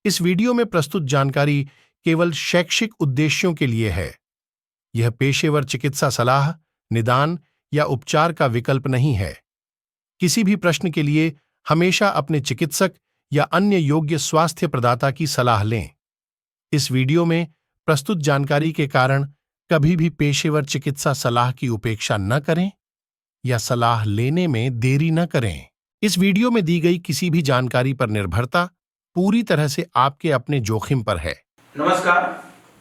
इस वीडियो में प्रस्तुत जानकारी केवल शैक्षिक उद्देश्यों के लिए है। यह पेशेवर चिकित्सा सलाह, निदान या उपचार का विकल्प नहीं है। किसी भी प्रश्न के लिए हमेशा अपने चिकित्सक या अन्य योग्य स्वास्थ्य प्रदाता की सलाह लें। इस वीडियो में प्रस्तुत जानकारी के कारण कभी भी पेशेवर चिकित्सा सलाह की उपेक्षा न करें या सलाह लेने में देरी न करें। इस वीडियो में दी गई किसी भी जानकारी पर निर्भरता पूरी तरह से आपके अपने जोखिम पर है। नमस्कार,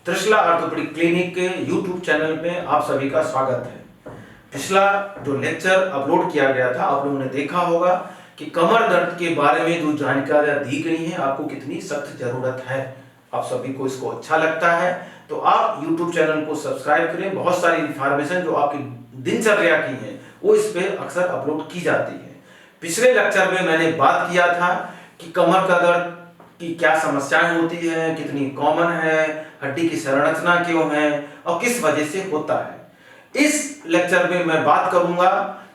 त्रिशला ऑर्थोपेडिक क्लिनिक के YouTube चैनल में आप सभी का स्वागत है। पिछला जो लेक्चर अपलोड किया गया था, आप लोगों ने देखा होगा कि कमर दर्द के बारे में जो जानकारियां दी गई हैं, आपको कितनी सख्त जरूरत है। आप सभी को इसको अच्छा लगता है तो आप YouTube चैनल को सब्सक्राइब करें। बहुत सारी इंफॉर्मेशन जो आपकी दिनचर्या की है वो इस पे अक्सर अपलोड की जाती है। पिछले लेक्चर में मैंने बात किया था कि कमर का दर्द की क्या समस्याएं होती है, कितनी कॉमन है, हड्डी की संरचना क्यों है और किस वजह से होता है। इस लेक्चर में मैं बात करूंगा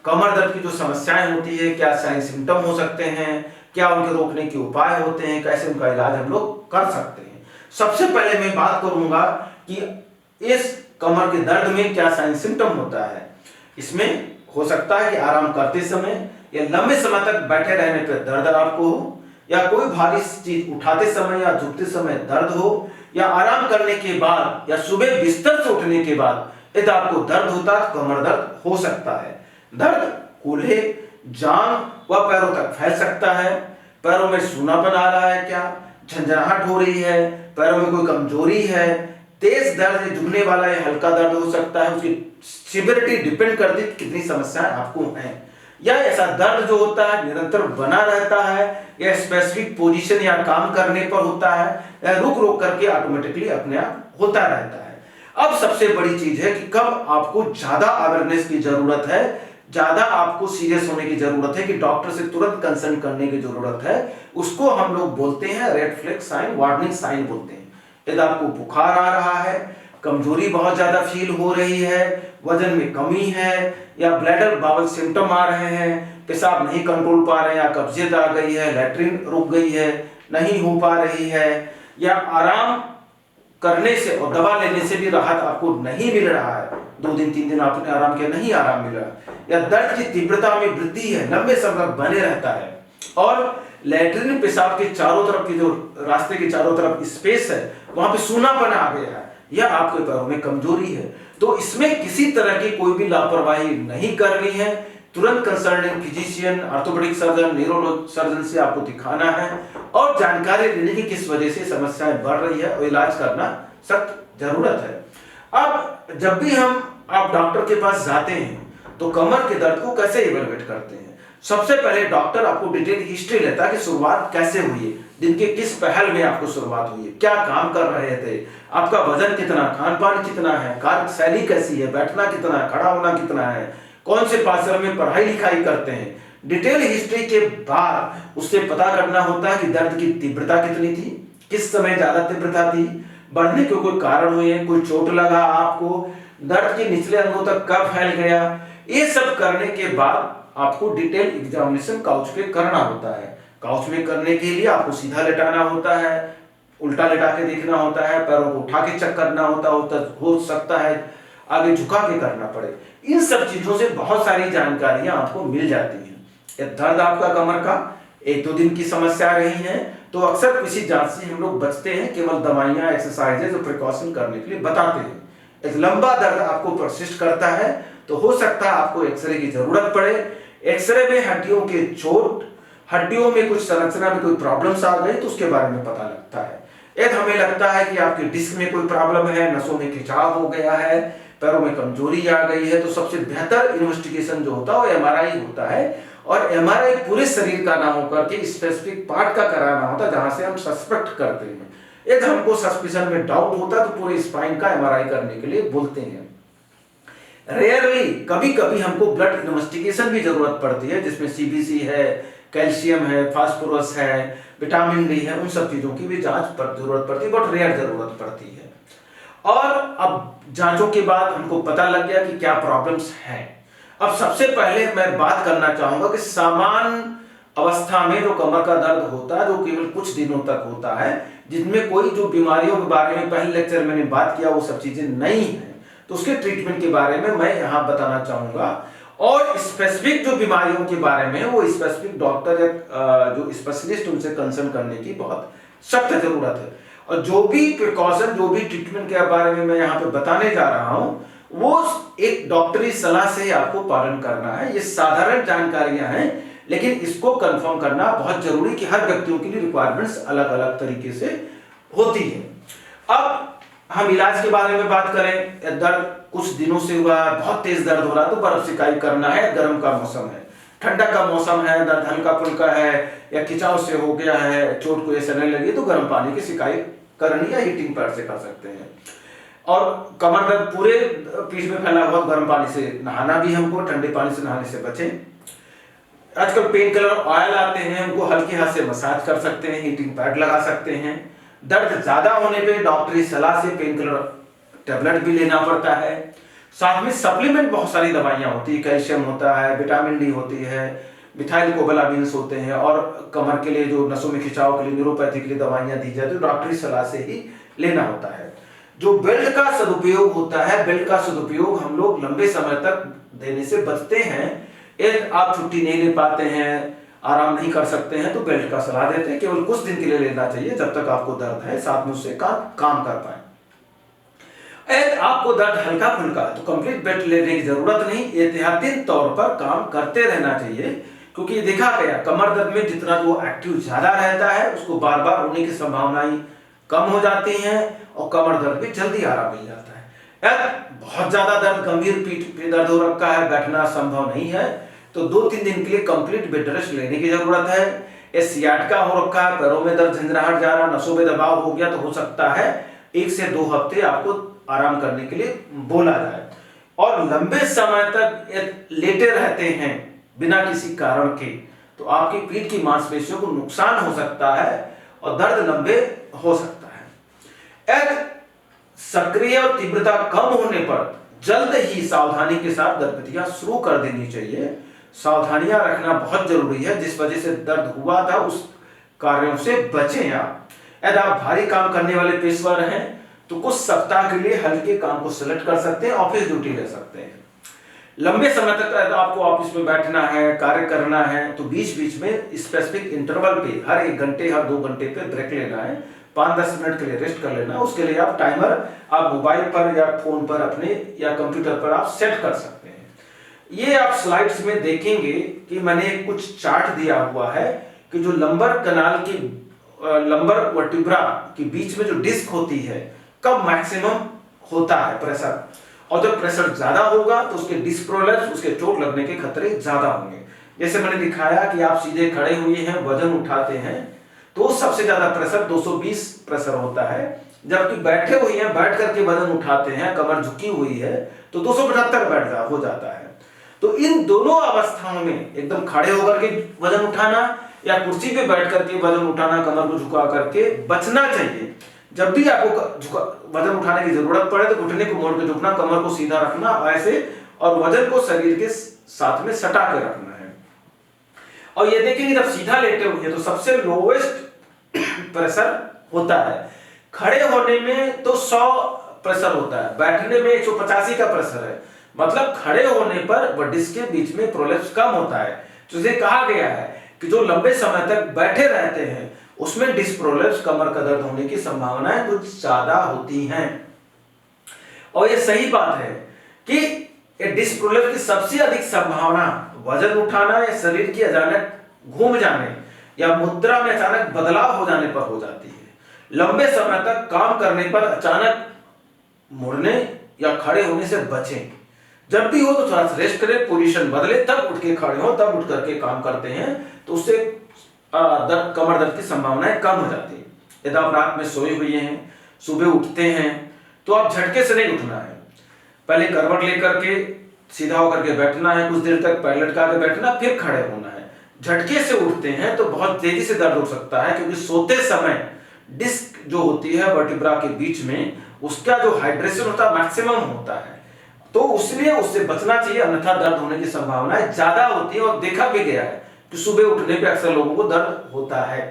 कमर दर्द की जो समस्याएं होती है, क्या साइन सिम्टम हो सकते हैं, क्या उनके रोकने के उपाय होते हैं, कैसे उनका इलाज हम लोग कर सकते हैं। सबसे पहले मैं बात करूंगा कि इस कमर के दर्द में क्या साइन सिम्टम होता है। इसमें हो सकता है कि आराम करते समय या लंबे समय तक बैठे रहने पर दर्द आपको हो, या कोई भारी चीज उठाते समय या झुकते समय दर्द हो, या आराम करने के बाद या सुबह बिस्तर से उठने के बाद यदि आपको दर्द होता है तो कमर दर्द हो सकता है। दर्द कूल्हे, जांघ व पैरों तक फैल सकता है। पैरों में सूनापन आ रहा है क्या, झंझनाहट हो रही है, पैरों में कोई कमजोरी है, तेज दर्द, झुकने वाला या हल्का दर्द हो सकता है। उसकी सिवियरिटी डिपेंड करती है कितनी समस्याएं आपको हैं। या ऐसा दर्द जो होता है निरंतर बना रहता है, या स्पेसिफिक पोजीशन या काम करने पर होता है, या रुक रुक करके ऑटोमेटिकली अपने आप होता रहता है। अब सबसे बड़ी चीज है कि कब आपको ज्यादा अवेयरनेस की जरूरत है, ज्यादा आपको सीरियस होने की जरूरत है कि डॉक्टर से तुरंत कंसल्ट करने की जरूरत है। उसको हम लोग बोलते हैं red flag sign, warning sign बोलते हैं। यदि आपको बुखार आ रहा है, कमजोरी बहुत ज्यादा फील हो रही है, वजन में कमी है, या ब्लैडर बाउल सिम्टम आ रहे हैं, पेशाब नहीं कंट्रोल पा रहे हैं, या कब्जियत आ गई है, लैट्रिन रुक गई है, नहीं हो पा रही है, या आराम करने से और दवा लेने से भी राहत आपको नहीं मिल रहा है, 2 दिन 3 दिन आपने आराम किया, नहीं आराम मिल रहा, या दर्द की तीव्रता में वृद्धि है, लंबे समय तक बने रहता है, और लैट्रिन पेशाब के चारों तरफ की जो रास्ते के चारों तरफ स्पेस है वहां पे सूनापन आ गया है, या आपके पैरों में कमजोरी है, तो इसमें किसी तरह की कोई भी लापरवाही नहीं करनी है। तुरंत consulting physician, orthopaedic surgeon, neurologic surgeon से आपको दिखाना है और जानकारी लेने की किस वजह से समस्याएं बढ़ रही है और इलाज करना सख्त जरूरत है। अब जब भी आप डॉक्टर के पास जाते हैं तो कमर के दर्द को कैसे इवेलुएट करते हैं। सबसे पहले डॉक्टर आपको डिटेल हिस्ट्री लेता है कि शुरुआत कैसे हुई है, दिन के किस पहल में आपको शुरुआत हुई है, क्या काम कर रहे थे, आपका वजन कितना, खान पान कितना है, कार्य शैली कैसी है, बैठना कितना है, खड़ा होना कितना है, कौन से पात्र में पढ़ाई लिखाई करते हैं। डिटेल हिस्ट्री के बाद उससे पता करना होता है कि दर्द की तीव्रता कितनी थी, किस समय ज्यादा तीव्रता थी, बढ़ने के कोई कारण हुए, कोई चोट लगा आपको, दर्द के निचले अंगों तक कब फैल गया। ये सब करने के बाद आपको डिटेल एग्जामिनेशन काउच पे करना होता है। काउच में करने के लिए आपको सीधा लेटाना होता है, उल्टा लेटा के देखना होता है, पैरों को उठा के चेक करना हो सकता है आगे झुका के करना पड़े। इन सब चीजों से बहुत सारी जानकारियां आपको मिल जाती हैं। दर्द आपका कमर का 1-2 दिन की समस्या रही है तो अक्सर किसी जांच से हम लोग बचते हैं, केवल दवाइयां, एक्सरसाइजेज और प्रिकॉशन करने के लिए बताते हैं। एक लंबा दर्द आपको परसिस्ट करता है तो हो सकता है आपको एक्सरे की जरूरत पड़े। एक्सरे में हड्डियों के चोट, हड्डियों में कुछ संरचना में कोई प्रॉब्लम्स आ गई तो उसके बारे में पता लगता है। यदि हमें लगता है कि आपके डिस्क में कोई प्रॉब्लम है, नसों में खिंचाव हो गया है, पैरों में कमजोरी आ गई है, तो सबसे बेहतर इन्वेस्टिगेशन जो होता है वो एमआरआई होता है। और एमआरआई पूरे शरीर का ना होकर के स्पेसिफिक पार्ट का कराना होता है जहां से हम सस्पेक्ट करते हैं। यदि हमको सस्पिशन में डाउट होता है तो पूरे स्पाइन का एमआरआई करने के लिए बोलते हैं। रेयरली कभी कभी हमको ब्लड इन्वेस्टिगेशन भी जरूरत पड़ती है, जिसमें सीबीसी है, कैल्शियम है, फास्फोरस है, विटामिन डी है, उन सब चीजों की भी जांच पर जरूरत पड़ती है, बट रेयर जरूरत पड़ती है। और अब जांचों के बाद हमको पता लग गया कि क्या प्रॉब्लम्स हैं। अब सबसे पहले मैं बात करना चाहूंगा कि सामान्य अवस्था में जो कमर का दर्द होता है, जो केवल कुछ दिनों तक होता है, जिनमें कोई जो बीमारियों के बारे में पहले लेक्चर मैंने बात किया वो सब चीजें नहीं है, तो उसके ट्रीटमेंट के बारे में मैं यहाँ बताना चाहूंगा। और स्पेसिफिक जो बीमारियों के बारे में वो स्पेसिफिक डॉक्टर या जो स्पेशलिस्ट उनसे कंसल्ट करने की बहुत सख्त जरूरत है। और जो भी प्रिकॉशन, जो भी ट्रीटमेंट के बारे में मैं यहाँ पे बताने जा रहा हूँ, वो एक डॉक्टरी सलाह से ही आपको पालन करना है। ये साधारण जानकारियां हैं, लेकिन इसको कंफर्म करना बहुत जरूरी कि हर व्यक्तियों के लिए रिक्वायरमेंट्स अलग अलग तरीके से होती है। अब हम इलाज के बारे में बात करें। दर्द कुछ दिनों से हुआ, बहुत तेज दर्द हो रहा है, तो बर्फ सिकाई करना है। गर्म का मौसम है, ठंडा का मौसम है, दर्द हल्का फुल्का है या खिंचाव से हो गया है, चोट को ऐसे नहीं लगी, तो गर्म पानी की सिकाई करनी या हीटिंग पैड से कर सकते हैं। और कमर दर्द पूरे पीठ में फैला हुआ, गर्म पानी से नहाना भी हमको, ठंडे पानी से नहाने से बचें। आजकल पेन किलर ऑयल आते हैं, उनको हल्के हाथ से मसाज कर सकते हैं, हीटिंग पैड लगा सकते हैं। दर्द ज्यादा होने पे डॉक्टरी सलाह से पेन किलर टेबलेट भी लेना पड़ता है। साथ में सप्लीमेंट बहुत सारी दवाइयां होती है, कैल्शियम होता है, विटामिन डी होती है, मिथाइल कोबालामिन्स होते हैं, और कमर के लिए जो नसों में खिंचाव के लिए न्यूरोपैथी के लिए दवाइयां दी जाती है, तो डॉक्टरी सलाह से ही लेना होता है। जो बेल्ट का सदुपयोग होता है, बेल्ट का सदुपयोग हम लोग लंबे समय तक देने से बचते हैं। एक आप छुट्टी नहीं ले पाते हैं, आराम नहीं कर सकते हैं, तो बेल्ट का सलाह देते हैं, केवल कुछ दिन के लिए लेना चाहिए जब तक आपको दर्द है, साथ में उससे काम कर पाए। आपको दर्द हल्का फुल्का है तो कंप्लीट बेल्ट लेने की जरूरत नहीं, एहतियाती तौर पर काम करते रहना चाहिए। क्योंकि ये देखा गया कमर दर्द में जितना जो एक्टिव ज्यादा रहता है, उसको बार बार होने की संभावनाएं कम हो जाती हैं और कमर दर्द में जल्दी आराम मिल जाता है। बहुत ज्यादा दर्द, गंभीर पीठ पे दर्द हो रखा है, बैठना संभव नहीं है, तो 2-3 दिन के लिए कंप्लीट बेड रेस्ट लेने की जरूरत है। सियाटिका हो रखा है, पैरों में दर्द, झंझनाहट जा रहा, नसों में दबाव हो गया, तो हो सकता है 1 से 2 हफ्ते आपको आराम करने के लिए बोला जाए। और लंबे समय तक लेटे रहते हैं बिना किसी कारण के, तो आपकी पीठ की मांसपेशियों को नुकसान हो सकता है और दर्द लंबे हो सकता है। सक्रिय और तीव्रता कम होने पर जल्द ही सावधानी के साथ गतिविधियां शुरू कर देनी चाहिए। सावधानियां रखना बहुत जरूरी है। जिस वजह से दर्द हुआ था उस कार्यों से बचें आप। यदि आप भारी काम करने वाले पेशेवर हैं तो कुछ सप्ताह के लिए हल्के काम को सिलेक्ट कर सकते हैं, ऑफिस ड्यूटी ले सकते हैं। लंबे समय तक आपको ऑफिस में बैठना है, कार्य करना है, तो बीच बीच में स्पेसिफिक इंटरवल पे हर 1 घंटे, हर 2 घंटे पे ब्रेक लेना है, 5-10 मिनट के लिए रेस्ट कर लेना। उसके लिए आप टाइमर आप मोबाइल पर या फोन पर अपने या कंप्यूटर पर आप सेट कर सकते हैं। ये आप स्लाइड्स में देखेंगे कि मैंने कुछ चार्ट दिया हुआ है कि जो लंबर कनाल की लंबर वर्टिब्रा के बीच में जो डिस्क होती है, कब मैक्सिमम होता है प्रेशर, और जब प्रेशर ज्यादा होगा तो उसके डिस्क प्रोलैप्स, उसके चोट लगने के खतरे ज्यादा होंगे। जैसे मैंने दिखाया कि आप सीधे खड़े हुए हैं, वजन उठाते हैं, तो सबसे ज्यादा प्रेशर 220 प्रेशर होता है, जबकि बैठे हुए हैं, बैठ करके वजन उठाते हैं, कमर झुकी हुई है, तो 275 हो जाता है। तो इन दोनों अवस्थाओं में एकदम खड़े होकर के वजन उठाना या कुर्सी पे बैठ करके वजन उठाना, कमर को झुका करके बचना चाहिए। जब भी आपको वजन उठाने की जरूरत पड़े तो घुटने को मोड़ के झुकना, कमर को सीधा रखना ऐसे, और वजन को शरीर के साथ में सटा के रखना है। और ये देखेंगे जब सीधा लेटे हुए तो सबसे लोवेस्ट प्रेशर होता है। खड़े होने में तो 100 प्रेशर होता है, बैठने में 185 का प्रेशर है। मतलब खड़े होने पर वह डिस्क के बीच में प्रोलैप्स कम होता है। तो इसे कहा गया है कि जो लंबे समय तक बैठे रहते हैं उसमें डिस्क प्रोलैप्स, कमर का दर्द होने की संभावनाएं कुछ ज्यादा होती हैं। और ये सही बात है कि ये डिस्क प्रोलैप्स की सबसे अधिक संभावना वजन उठाना या शरीर की अचानक घूम जाने या मुद्रा में अचानक बदलाव हो जाने पर हो जाती है। लंबे समय तक काम करने पर अचानक मुड़ने या खड़े होने से बचें। जब भी हो तो थोड़ा सा रेस्ट करें, पोजीशन बदले, तब उठ के खड़े हो, तब उठ करके काम करते हैं, तो उससे दर्द, कमर दर्द की संभावनाएं कम हो जाती है। यदि आप रात में सोए हुए हैं, सुबह उठते हैं, तो आप झटके से नहीं उठना है। पहले करवट लेकर के सीधा होकर के बैठना है, कुछ देर तक पैर लटका के बैठना, फिर खड़े होना है। झटके से उठते हैं तो बहुत तेजी से दर्द हो सकता है, क्योंकि सोते समय डिस्क जो होती है वर्टिब्रा के बीच में, उसका जो हाइड्रेशन होता है मैक्सिमम होता है, तो उसलिए उससे बचना चाहिए, अन्यथा दर्द होने की संभावना ज्यादा होती है। और देखा भी गया है कि सुबह उठने पे अक्सर लोगों को दर्द होता है।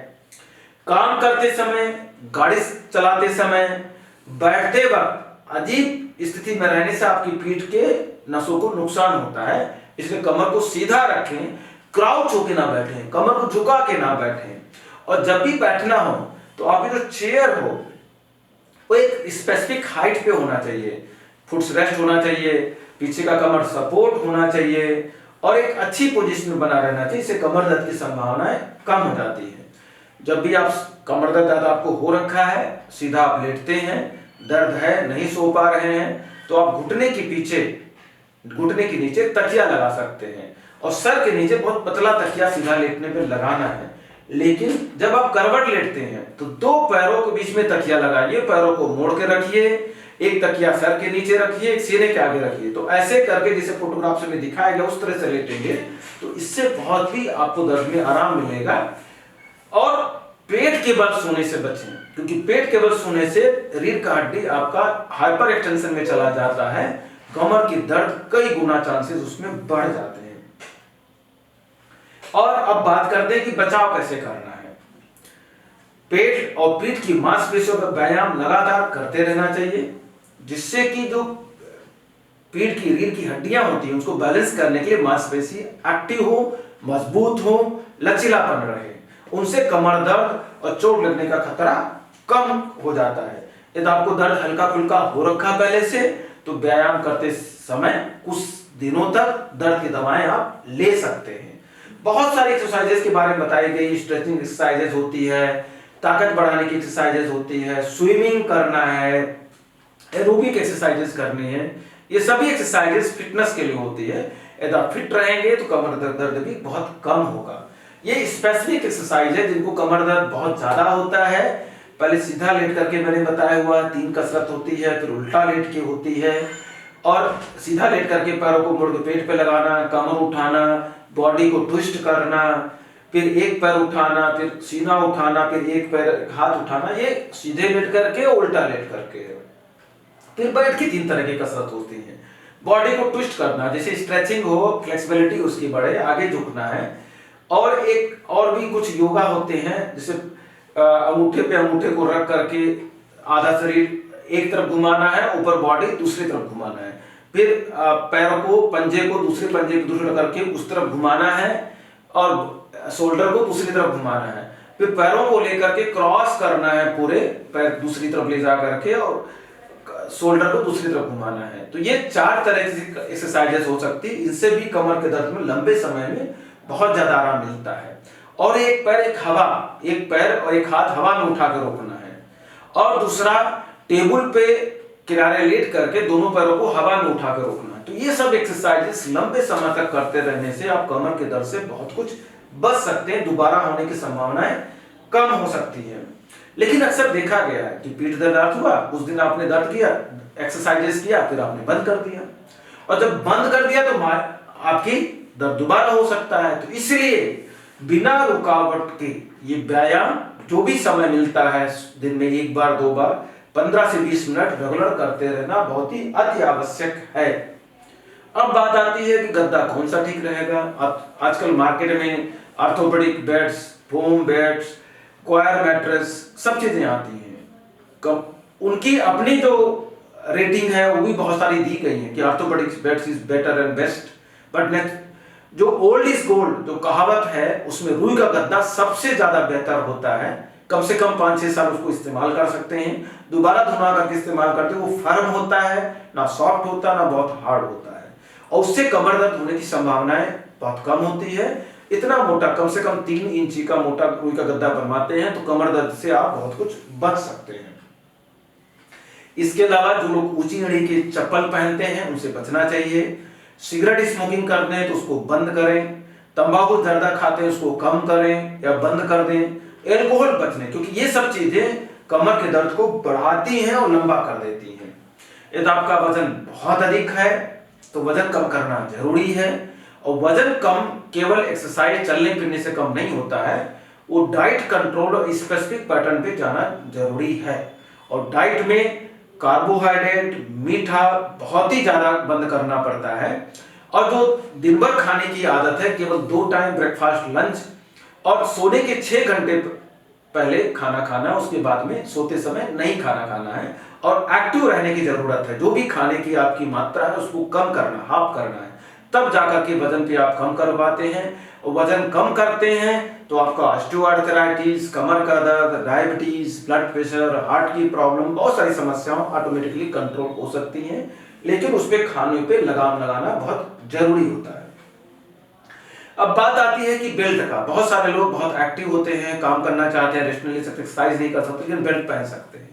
काम करते समय, गाड़ी चलाते समय, बैठते वक्त अजीब स्थिति में रहने से आपकी पीठ के नसों को नुकसान होता है। इसलिए कमर को सीधा रखें, क्राउच होके ना बैठें, कमर को झुका के ना बैठें। और जब भी बैठना हो तो आपकी जो चेयर हो वो एक स्पेसिफिक हाइट पे होना चाहिए, फुट्स रेस्ट होना चाहिए, पीछे का कमर सपोर्ट होना चाहिए और एक अच्छी पोजीशन में बना रहना चाहिए। इससे कमर दर्द की संभावनाएं कम हो जाती है। जब भी आप कमर दर्द आपको हो रखा है, सीधा आप लेटते हैं, दर्द है, नहीं सो पा रहे हैं, तो आप घुटने के नीचे तकिया लगा सकते हैं और सर के नीचे बहुत पतला तकिया सीधा लेटने पे लगाना है। लेकिन जब आप करवट लेटते हैं तो दो पैरों के बीच में तकिया लगाइए, पैरों को मोड़ के रखिए, एक तकिया सर के नीचे रखिए, एक सीने के आगे रखिए। तो ऐसे करके जिसे फोटोग्राफ में दिखाया गया उस तरह से लेटेंगे तो इससे बहुत ही आपको दर्द में आराम मिलेगा। और पेट के बल सोने से बचें, क्योंकि पेट के बल सोने से रीढ़ का हड्डी आपका हाइपर एक्सटेंशन में चला जाता है, कमर की दर्द कई गुना चांसेस उसमें बढ़ जाते हैं। और अब बात करते हैं कि बचाव कैसे करना है। पेट और पीठ की मांसपेशियों का व्यायाम लगातार करते रहना चाहिए, जिससे कि जो पीठ की रीढ़ की हड्डियां होती हैं उसको बैलेंस करने के लिए मांसपेशी एक्टिव हो, मजबूत हो, लचीलापन रहे। उनसे कमर दर्द और चोट लगने का खतरा कम हो जाता है। यदि आपको दर्द हल्का फुल्का हो रखा पहले से तो व्यायाम करते समय कुछ दिनों तक दर्द की दवाएं आप ले सकते हैं। बहुत सारी एक्सरसाइजेस के बारे में बताई गई, स्ट्रेचिंग एक्सरसाइजेस होती है, ताकत बढ़ाने की एक्सरसाइजेस होती है, स्विमिंग करना है, एरोबिक एक्सरसाइजेस करनी है। ये सभी एक्सरसाइजेस फिटनेस के लिए होती है। यदि आप फिट रहेंगे तो कमर दर्द भी बहुत कम होगा। ये स्पेसिफिक एक्सरसाइज है जिनको कमर दर्द बहुत ज्यादा होता है। पहले सीधा लेट करके मैंने बताया हुआ 3 कसरत होती है, फिर उल्टा लेट के होती है और सीधा लेट करके पैरों को मुड़ के पेट पे लगाना, कमर उठाना, बॉडी को ट्विस्ट करना, फिर एक पैर उठाना, फिर सीना उठाना, फिर एक पैर हाथ उठाना। ये सीधे लेट करके, उल्टा लेट करके है। फिर बैठ के 3 तरह की कसरत होती है। बॉडी को ट्विस्ट करना, जैसे स्ट्रेचिंग हो, फ्लेक्सिबिलिटी उसकी बढ़े, आगे झुकना है। और एक और भी कुछ योगा होते हैं, जैसे अंगूठे पे अंगूठे को रख करके आधा शरीर एक तरफ घुमाना है, ऊपर बॉडी दूसरी तरफ घुमाना है। फिर पैरों को, पंजे को दूसरे पंजे की दूसरी करके उस तरफ घुमाना है और शोल्डर को दूसरी तरफ घुमाना है। फिर पैरों को लेकर के क्रॉस करना है, पूरे पैर दूसरी तरफ ले जा करके और शोल्डर को दूसरी तरफ घुमाना है। तो ये 4 तरह की एक्सरसाइजेस हो सकती है। इनसे भी कमर के दर्द में लंबे समय में बहुत ज्यादा आराम मिलता है। और एक पैर और एक हाथ हवा में उठा कर रोकना है और दूसरा टेबल पे किनारे लेट करके दोनों पैरों को हवा में उठा कर रोकना है। तो ये सब एक्सरसाइजेस लंबे समय तक करते रहने से आप कमर के दर्द से बहुत कुछ बच सकते हैं। दोबारा होने की संभावनाएं कम हो सकती है। लेकिन अक्सर देखा गया है कि पीठ दर्द हुआ, उस दिन आपने दर्द किया, एक्सरसाइजेस किया, फिर आपने बंद कर दिया और जब बंद कर दिया तो आपकी दर्द दोबारा हो सकता है। तो इसलिए बिना रुकावट के ये व्यायाम जो भी समय मिलता है, दिन में 1 बार 2 बार 15 से 20 मिनट रेगुलर करते रहना बहुत ही अति आवश्यक है। अब बात आती है कि गद्दा कौन सा ठीक रहेगा। अब आजकल मार्केट में orthopaedic beds, foam beds, coir mattress सब चीजें आती हैं। उनकी अपनी जो रेटिंग है वो भी बहुत सारी दी गई है कि orthopaedic beds is better and best, but जो ओल्ड इज गोल्ड जो कहावत है उसमें रुई का गद्दा सबसे ज्यादा बेहतर होता है। कम से कम 5-6 साल उसको इस्तेमाल कर सकते हैं, दोबारा धुना करके इस्तेमाल करते हैं। वो फर्म होता है, ना सॉफ्ट होता, ना बहुत हार्ड होता है और उससे कमर दर्द होने की संभावनाएं बहुत कम होती है। इतना मोटा, कम से कम 3 इंची का मोटा रुई का गद्दा बनवाते हैं तो कमर दर्द से आप बहुत कुछ बच सकते हैं। इसके अलावा जो लोग ऊंची एड़ी के चप्पल पहनते हैं उनसे बचना चाहिए। सिगरेट स्मोकिंग करते हैं तो उसको बंद करें। तंबाकू जर्दा खाते हैं उसको कम करें या बंद कर दें। एल्कोहल बचने, क्योंकि ये सब चीजें कमर के दर्द को बढ़ाती हैं और लंबा कर देती हैं। यदि आपका वजन बहुत अधिक है तो वजन कम करना जरूरी है और वजन कम केवल एक्सरसाइज, चलने फिरने से कम नहीं होता है। वो डाइट कंट्रोल और स्पेसिफिक पैटर्न पे जाना जरूरी है और डाइट में कार्बोहाइड्रेट, मीठा बहुत ही ज्यादा बंद करना पड़ता है और जो दिन भर खाने की आदत है, केवल 2 टाइम ब्रेकफास्ट, लंच और सोने के 6 घंटे पहले खाना खाना है, उसके बाद में सोते समय नहीं खाना खाना है और एक्टिव रहने की जरूरत है। जो भी खाने की आपकी मात्रा है उसको कम करना, हाफ करना है, तब जाकर के वजन पे आप कम कर पाते हैं। और वजन कम करते हैं तो आपका ऑस्टियोआर्थराइटिस, कमर का दर्द, डायबिटीज, ब्लड प्रेशर, हार्ट की प्रॉब्लम, बहुत सारी समस्याएं ऑटोमेटिकली कंट्रोल हो सकती हैं। लेकिन उस पे खाने पे लगाम लगाना बहुत जरूरी होता है। अब बात आती है कि बेल्ट का। बहुत सारे लोग बहुत एक्टिव होते हैं, काम करना चाहते हैं, रेशनली एक्सरसाइज नहीं कर सकते, लेकिन बेल्ट पहन सकते हैं।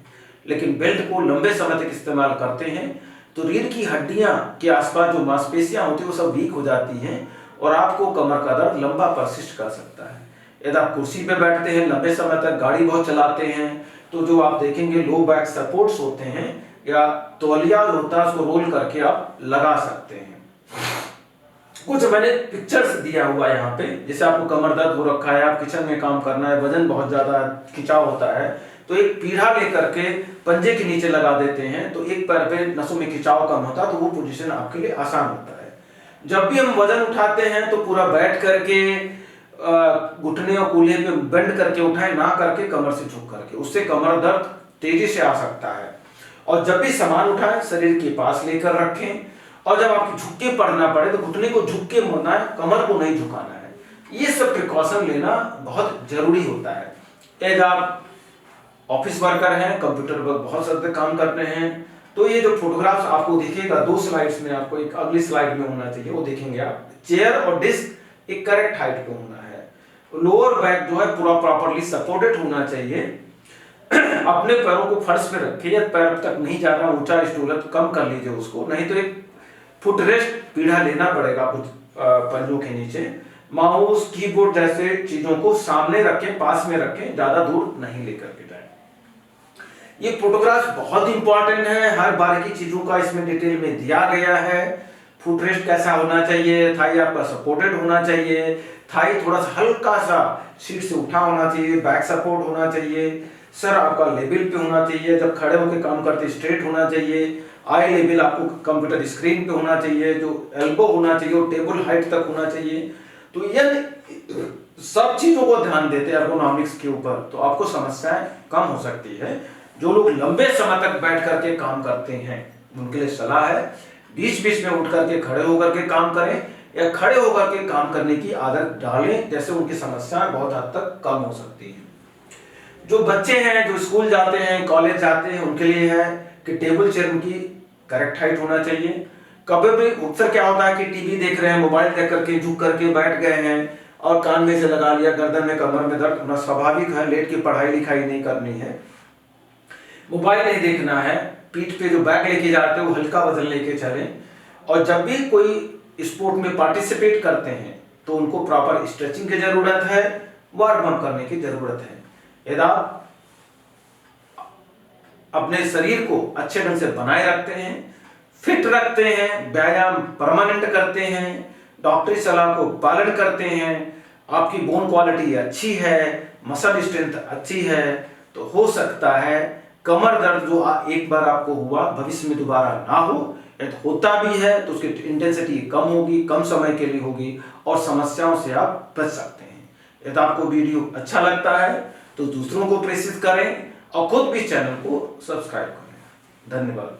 लेकिन बेल्ट को लंबे समय तक इस्तेमाल करते हैं तो रीढ़ की हड्डियां के आसपास जो मांसपेशियां होती है वो सब वीक हो जाती हैं और आपको कमर का दर्द लंबा परसिस्ट कर सकता है। यदि आप कुर्सी पे बैठते हैं, लंबे समय तक गाड़ी बहुत चलाते हैं, तो जो आप देखेंगे लो बैक सपोर्ट्स होते हैं या तौलिया होता है, उसको रोल करके आप लगा सकते हैं। कुछ मैंने पिक्चर्स दिया हुआ है यहाँ पे, जैसे आपको कमर दर्द हो रखा है, आप किचन में काम करना है, वजन बहुत ज्यादा खिंचाव होता है, तो एक पीढ़ा लेकर के पंजे के नीचे लगा देते हैं तो एक पैर पे नसों में खिंचाव कम होता है, तो वो पोजीशन आपके लिए आसान होता है। जब भी हम वजन उठाते हैं तो पूरा बैठ करके घुटने और कूल्हे पे बेंड करके उठाएं, ना करके कमर से झुक करके, उससे कमर दर्द तेजी से आ सकता है। और जब भी सामान उठाएं शरीर के पास लेकर रखें, और जब आपको झुक के पढ़ना पड़े तो घुटने को झुक के मुड़ना है, कमर को नहीं झुकाना है। ये सब प्रिकॉशन लेना बहुत जरूरी होता है। यदि आप ऑफिस वर्कर हैं, कंप्यूटर पर बहुत सारे काम करते हैं, तो ये जो फोटोग्राफ्स आपको दिखेगा 2 स्लाइड्स में, आपको एक अगली स्लाइड में होना चाहिए, वो देखेंगे आप। चेयर और डिस्क एक करेक्ट हाइट पे होना है, लोअर बैक जो है पूरा प्रॉपर्ली सपोर्टेड होना चाहिए। अपने पैरों को फर्श पे रखिए, या पैर तक नहीं जा रहा ऊंचा स्टूल है तो कम कर लीजिए उसको, नहीं तो एक फुट रेस्ट पीढ़ा लेना पड़ेगा कुछ पंजों के नीचे। माउस, कीबोर्ड जैसे चीजों को सामने रखें, पास में रखें, ज्यादा दूर नहीं लेकर के जाएं। ये फोटोग्राफ बहुत इंपॉर्टेंट है, हर बारीकी चीजों का इसमें डिटेल में दिया गया है। फुट रेस्ट कैसा होना चाहिए, थाई आपका सपोर्टेड होना चाहिए, थाई थोड़ा सा हल्का सा सीट से उठा होना चाहिए, बैक सपोर्ट होना चाहिए, सर आपका लेवल पे होना चाहिए, जब खड़े होकर काम करते स्ट्रेट होना चाहिए, आई लेवल आपको कंप्यूटर स्क्रीन पे होना चाहिए, जो एल्बो होना चाहिए वो टेबल हाइट तक होना चाहिए। तो ये सब चीजों को ध्यान देते हैं एर्गोनॉमिक्स के ऊपर, तो आपको समस्याएं कम हो सकती है। जो लोग लंबे समय तक बैठ करके काम करते हैं उनके लिए सलाह है बीच बीच में उठ करके खड़े होकर के काम करें, या खड़े होकर के काम करने की आदत डालें, जैसे उनकी समस्याएं बहुत हद तक कम हो सकती है। जो बच्चे हैं जो स्कूल जाते हैं, कॉलेज जाते हैं, उनके लिए है कि टेबल चेयर उनकी करेक्ट हाइट होना चाहिए। कभी भी अक्सर क्या होता है कि टीवी देख रहे हैं, मोबाइल देख करके झुक करके बैठ गए हैं और कान में से लगा लिया, गर्दन में कमर में दर्द होना स्वाभाविक है। लेट की पढ़ाई लिखाई नहीं करनी है, मोबाइल नहीं देखना है, पीठ पे जो बैग लेके जाते हैं वो हल्का वजन लेके चलें। और जब भी कोई स्पोर्ट में पार्टिसिपेट करते हैं तो उनको प्रॉपर स्ट्रेचिंग की जरूरत है, वार्म अप करने की जरूरत है। यदि आप अपने शरीर को अच्छे ढंग से बनाए रखते हैं, फिट रखते हैं, व्यायाम परमानेंट करते हैं, डॉक्टरी सलाह को पालन करते हैं, आपकी बोन क्वालिटी अच्छी है, मसल स्ट्रेंथ अच्छी है, तो हो सकता है कमर दर्द जो एक बार आपको हुआ भविष्य में दोबारा ना हो। यदि होता भी है तो उसकी इंटेंसिटी कम होगी, कम समय के लिए होगी और समस्याओं से आप बच सकते हैं। यदि आपको वीडियो अच्छा लगता है तो दूसरों को प्रेषित करें और खुद भी चैनल को सब्सक्राइब करें। धन्यवाद।